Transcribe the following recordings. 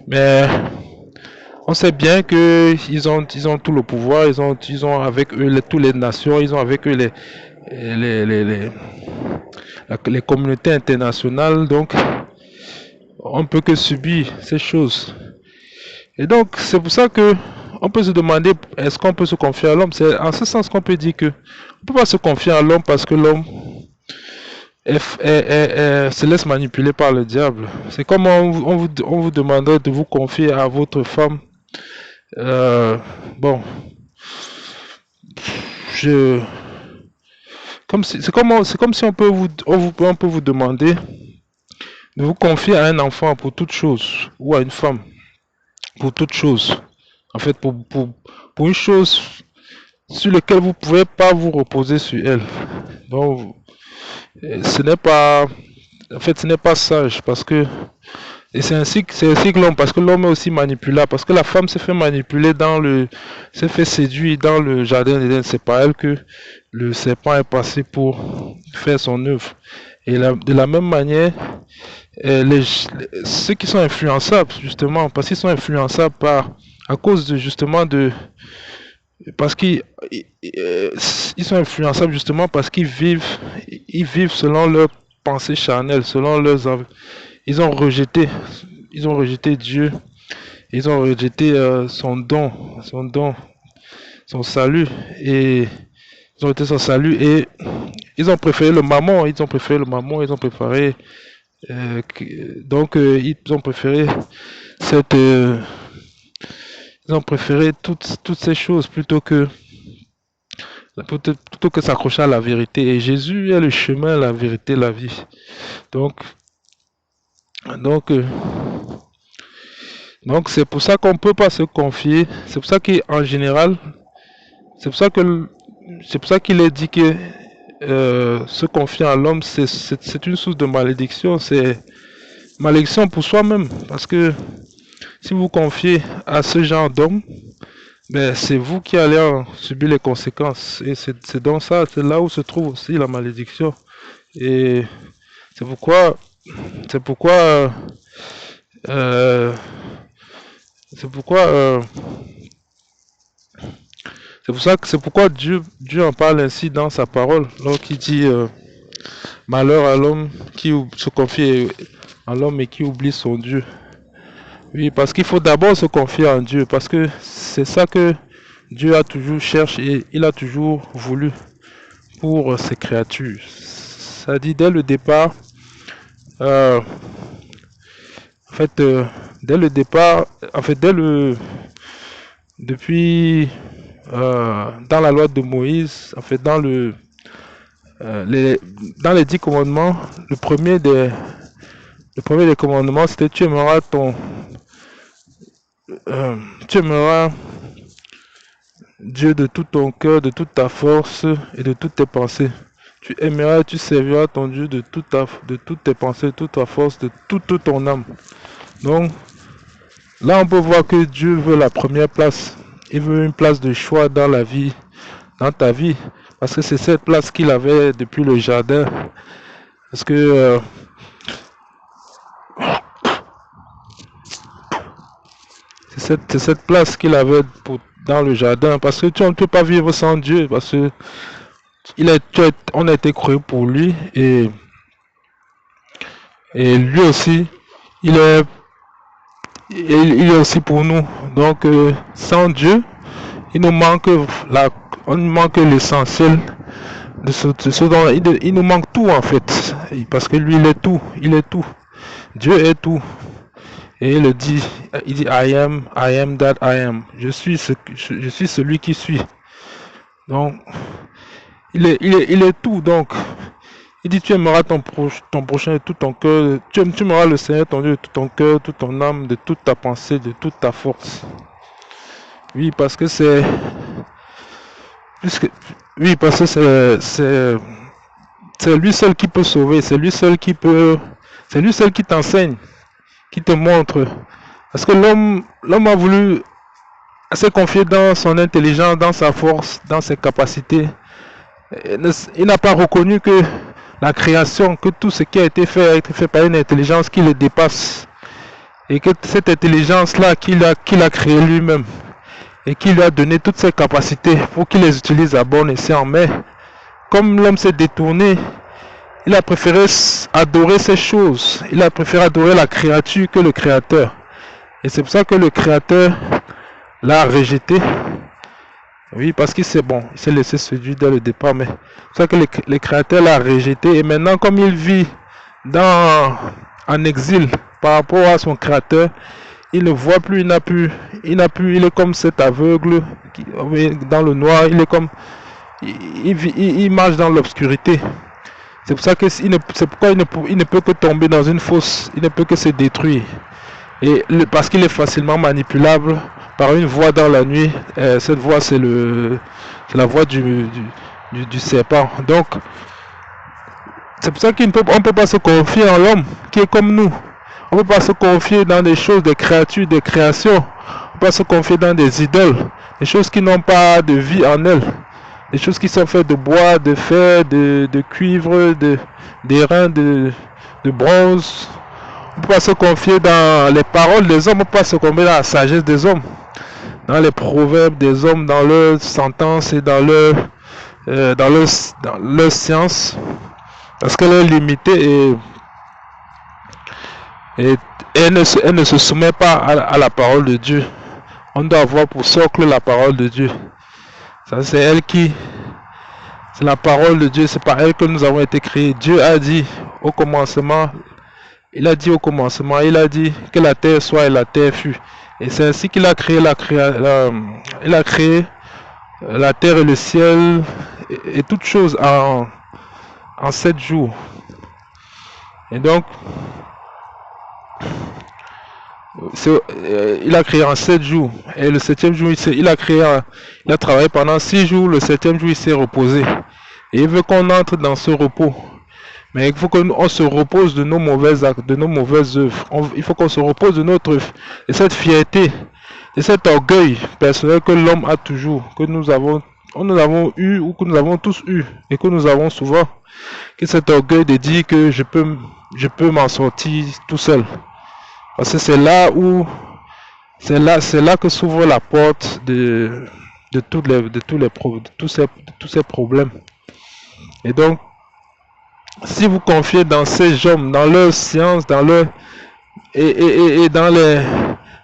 Mais on sait bien que ils ont tout le pouvoir, ils ont avec eux toutes les nations, ils ont avec eux les, les, les, les communautés internationales. Donc, on peut que subir ces choses. Et donc, c'est pour ça que on peut se demander, est-ce qu'on peut se confier à l'homme? C'est en ce sens qu'on peut dire que on peut pas se confier à l'homme parce que l'homme se laisse manipuler par le diable. C'est comme on vous demanderait de vous confier à votre femme. Euh, bon, je, c'est comme si on peut vous demander de vous confier à un enfant pour toute chose ou à une femme pour toute chose. En fait, pour une chose sur laquelle vous ne pouvez pas vous reposer sur elle. Donc, ce n'est pas, en fait, ce n'est pas sage parce que, et c'est ainsi que l'homme, parce que l'homme est aussi manipulable, parce que la femme s'est fait manipuler s'est fait séduire dans le jardin d'Éden. C'est par elle que le serpent est passé pour faire son œuvre. Et de la même manière, ceux qui sont influençables, justement, parce qu'ils sont influençables à cause de, justement, parce qu'ils ils sont influençables justement parce ils vivent selon leurs pensées charnelles, selon ils ont rejeté, ils ont rejeté Dieu, ils ont rejeté son don, son salut, et ils ont rejeté son salut et ils ont préféré le mammon, ils ont préféré le mammon, ils ont préféré, ils ont préféré cette, ils ont préféré toutes ces choses plutôt que s'accrocher à la vérité. Et Jésus est le chemin, la vérité, la vie. Donc, donc, euh, donc c'est pour ça qu'on ne peut pas se confier. C'est pour ça qu'en général, c'est pour ça que c'est pour ça qu'il est dit que se confier à l'homme, c'est une source de malédiction. C'est malédiction pour soi-même. Parce que si vous confiez à ce genre d'homme, ben, c'est vous qui allez en subir les conséquences. Et c'est dans ça, c'est là où se trouve aussi la malédiction. Et c'est pourquoi, c'est pourquoi, euh, c'est pourquoi, c'est pourquoi Dieu en parle ainsi dans sa parole, lorsqu'il dit malheur à l'homme qui se confie à l'homme et qui oublie son Dieu. Oui, parce qu'il faut d'abord se confier en Dieu, parce que c'est ça que Dieu a toujours cherché et il a toujours voulu pour ses créatures. Ça dit dès le départ, euh, en fait, dès le départ, en fait, depuis, dans la loi de Moïse, en fait, euh, les, dans les 10 commandements, le premier des commandements, c'était tu aimeras Dieu de tout ton cœur, de toute ta force et de toutes tes pensées. Tu aimeras et tu serviras ton Dieu de toutes tes pensées, de toute ta force, de toute ton âme. Donc, là, on peut voir que Dieu veut la première place. Il veut une place de choix dans la vie, dans ta vie. Parce que c'est cette place qu'il avait depuis le jardin. Parce que c'est cette place qu'il avait dans le jardin. Parce que tu ne peux pas vivre sans Dieu. Parce que on a été créé pour lui. Et lui aussi, il est, il est aussi pour nous. Donc, sans Dieu, il nous manque on nous manque l'essentiel de ce dont il nous manque tout en fait. Parce que lui, il est tout. Il est tout. Dieu est tout. Et il dit, I am that I am. Je suis celui qui suis. Donc, il est tout. Donc, il dit, tu aimeras ton prochain de tout ton cœur. Tu aimeras le Seigneur ton Dieu de tout ton cœur, toute ton âme, de toute ta pensée, de toute ta force. Oui, parce que puisque, oui, parce que c'est lui seul qui peut sauver. C'est lui seul qui t'enseigne, qui te montre. Parce que l'homme a voulu se confier dans son intelligence, dans sa force, dans ses capacités. Il n'a pas reconnu que la création, que tout ce qui a été fait par une intelligence qui le dépasse. et que cette intelligence-là qu'il a créée lui-même et qui lui a donné toutes ses capacités pour qu'il les utilise à bon escient. Mais comme l'homme s'est détourné, il a préféré adorer ces choses. Il a préféré adorer la créature que le créateur. Et c'est pour ça que le créateur l'a rejeté. Oui, parce qu'il s'est bon, il s'est laissé séduire dès le départ, mais c'est pour ça que le créateur l'a rejeté. Et maintenant, comme il vit en exil par rapport à son créateur, il ne voit plus, il est comme cet aveugle dans le noir, il est comme, il marche dans l'obscurité. C'est pour ça que c'est pourquoi il ne peut que tomber dans une fosse, il ne peut que se détruire. Et parce qu'il est facilement manipulable par une voix dans la nuit. Cette voix, c'est la voix du serpent. Donc, c'est pour ça qu'on ne peut pas se confier en l'homme qui est comme nous. On ne peut pas se confier dans des choses, des créatures, des créations. On ne peut pas se confier dans des idoles, des choses qui n'ont pas de vie en elles. Des choses qui sont faites de bois, de fer, de cuivre, d'airain, de bronze. On ne peut pas se confier dans les paroles des hommes, on ne peut pas se confier dans la sagesse des hommes, dans les proverbes des hommes, dans leurs sentences et dans leur science, parce qu'elle est limitée et elle ne se soumet pas à la parole de Dieu. On doit avoir pour socle la parole de Dieu. Ça, c'est la parole de Dieu, c'est par elle que nous avons été créés. Dieu a dit au commencement, il a dit que la terre soit et la terre fut. Et c'est ainsi qu'il a créé il a créé la terre et le ciel et toutes choses en 7 jours. Et donc, il a créé en 7 jours. Et le 7e jour, il a travaillé pendant 6 jours. Le 7e jour, il s'est reposé. Et il veut qu'on entre dans ce repos. Mais il faut qu'on se repose de nos mauvaises actes, de nos mauvaises œuvres. Il faut qu'on se repose de cette fierté, de cet orgueil personnel que l'homme a toujours, que nous avons eu ou que nous avons tous eu et que nous avons souvent. Que cet orgueil de dire que je peux m'en sortir tout seul. Parce que c'est là que s'ouvre la porte de tous ces problèmes. Et donc, si vous confiez dans ces hommes, dans leur science, dans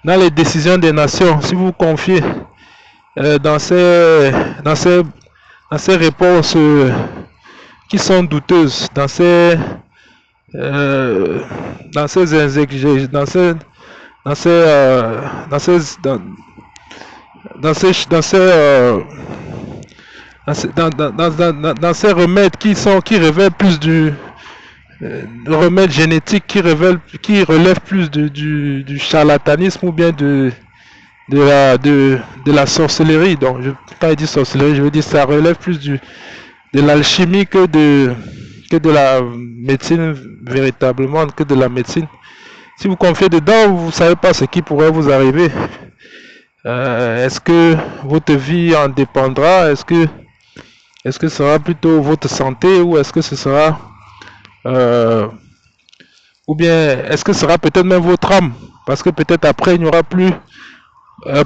les décisions des nations, si vous confiez dans ces réponses qui sont douteuses, dans ces exégèses, dans ces remèdes qui révèlent plus du remède génétique, qui relève plus du charlatanisme ou bien de la sorcellerie. Donc quand je dis sorcellerie, je veux dire ça relève plus de l'alchimie que de la médecine véritablement, que de la médecine. Si vous confiez dedans, vous ne savez pas ce qui pourrait vous arriver. Est-ce que votre vie en dépendra? Est-ce que ce sera plutôt votre santé ou est-ce que ce sera ou bien est-ce que ce sera peut-être même votre âme? Parce que peut-être après il n'y aura plus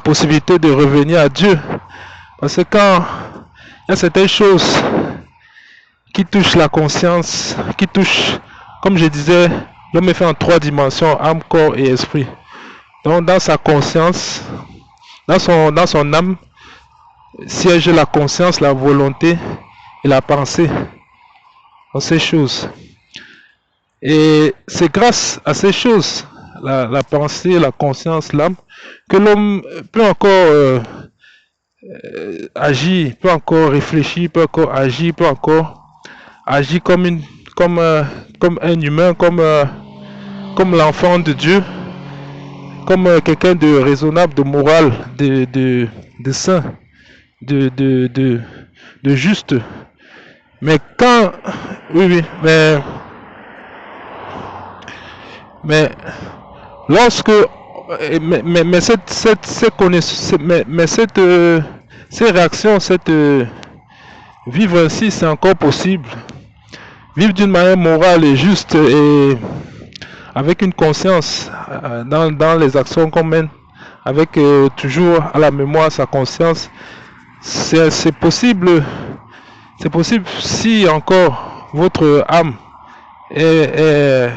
possibilité de revenir à Dieu. Parce que quand il y a certaines choses qui touchent la conscience, qui touchent, comme je disais, l'homme est fait en 3 dimensions, âme, corps et esprit. Donc dans sa conscience, dans son âme, siège la conscience, la volonté et la pensée. Dans ces choses. Et c'est grâce à ces choses, la pensée, la conscience, l'âme, que l'homme peut encore agir, peut encore réfléchir, peut encore agir, peut encore agir comme un humain, comme l'enfant de Dieu, comme quelqu'un de raisonnable, de moral, de saint, de juste. Mais quand, oui, mais lorsque, cette connaissance, ces réactions, vivre ainsi, c'est encore possible. Vivre d'une manière morale et juste et avec une conscience dans les actions qu'on mène, avec toujours à la mémoire sa conscience. C'est possible, c'est possible si encore votre âme est-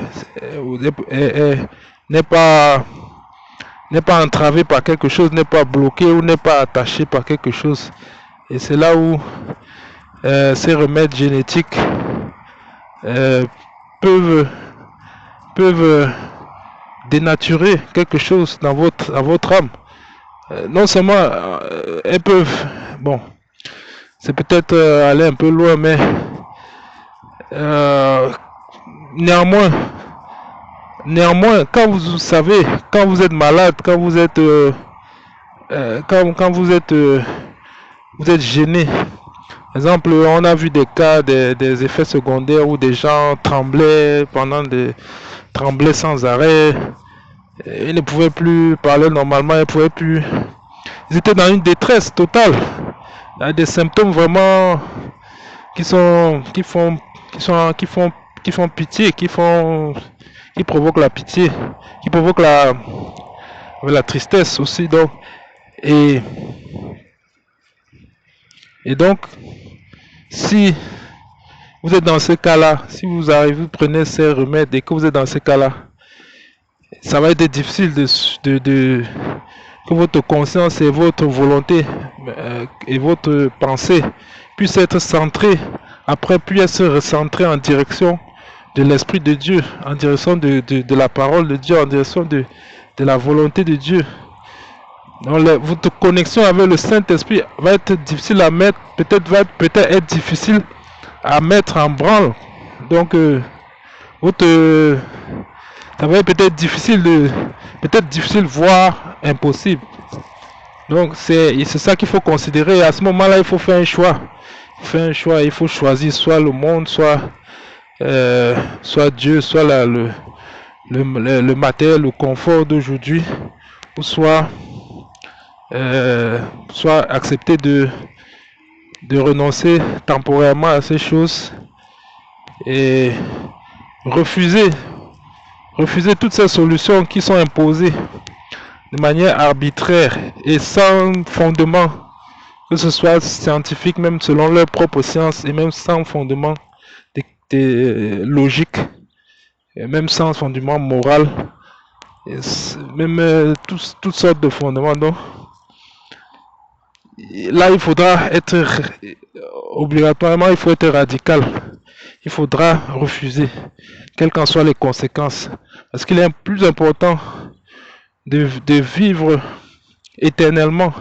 n'est pas entravée par quelque chose, n'est pas bloquée ou n'est pas attachée par quelque chose. Et c'est là où ces remèdes génétiques euh, peuvent dénaturer quelque chose dans votre âme. Non seulement elles peuvent, bon, c'est peut-être aller un peu loin, mais euh, néanmoins, quand vous savez, quand vous êtes malade, quand vous êtes, quand vous êtes gêné. Par exemple, on a vu des cas, des effets secondaires où des gens tremblaient tremblaient sans arrêt. Ils ne pouvaient plus parler normalement, ils ne pouvaient plus. Ils étaient dans une détresse totale. Il y a des symptômes vraiment qui sont, qui font pitié, qui provoquent la pitié, qui provoquent la tristesse aussi. Donc, et, et donc, si vous êtes dans ce cas-là, si vous arrivez, vous prenez ces remèdes et que vous êtes dans ce cas-là, ça va être difficile que votre conscience et votre volonté et votre pensée puissent être centrées, après puis être recentrées en direction de l'Esprit de Dieu, en direction de la parole de Dieu, en direction de la volonté de Dieu. Donc, votre connexion avec le Saint-Esprit va être difficile à mettre, peut-être être difficile à mettre en branle. Donc, votre, ça va être peut-être difficile, voire impossible. Donc, c'est ça qu'il faut considérer. À ce moment-là, il faut faire un choix. Il faut choisir soit le monde, soit Dieu, soit le matériel, le confort d'aujourd'hui, ou soit accepter de renoncer temporairement à ces choses et refuser toutes ces solutions qui sont imposées de manière arbitraire et sans fondement, que ce soit scientifique, même selon leur propre science, et même sans fondement logique, et même sans fondement moral, et même toutes sortes de fondements. Donc, là, il faudra être obligatoirement, il faut être radical. Il faudra refuser, quelles qu'en soient les conséquences. Parce qu'il est plus important de vivre éternellement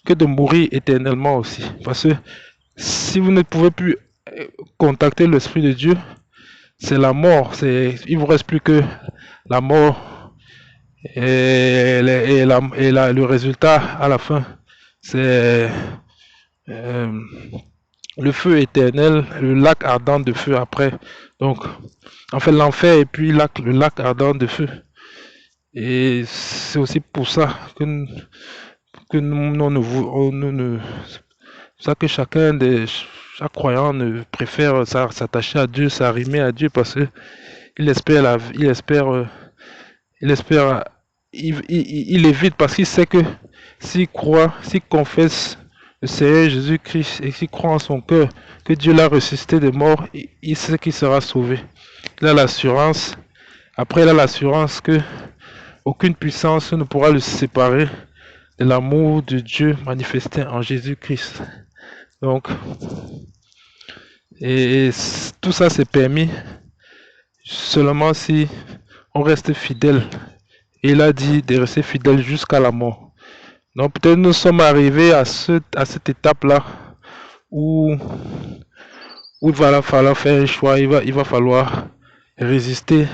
que de mourir éternellement aussi. Parce que si vous ne pouvez plus contacter l'Esprit de Dieu, c'est la mort. Il vous reste plus que la mort. Le résultat à la fin, c'est le feu éternel, le lac ardent de feu après. Donc, en fait, l'enfer et puis le lac ardent de feu. Et c'est aussi pour ça que ça que chaque croyant ne préfère s'attacher à Dieu, s'arrimer à Dieu parce que il espère il évite parce qu'il sait que s'il croit, s'il confesse le Seigneur Jésus-Christ et s'il croit en son cœur que Dieu l'a ressuscité des morts, il sait qu'il sera sauvé. Il a l'assurance, après il a l'assurance que aucune puissance ne pourra le séparer de l'amour de Dieu manifesté en Jésus-Christ. Donc, et tout ça c'est permis seulement si on reste fidèle. Et il a dit de rester fidèle jusqu'à la mort. Donc peut-être nous sommes arrivés à cette étape-là où il va falloir faire un choix, il va falloir résister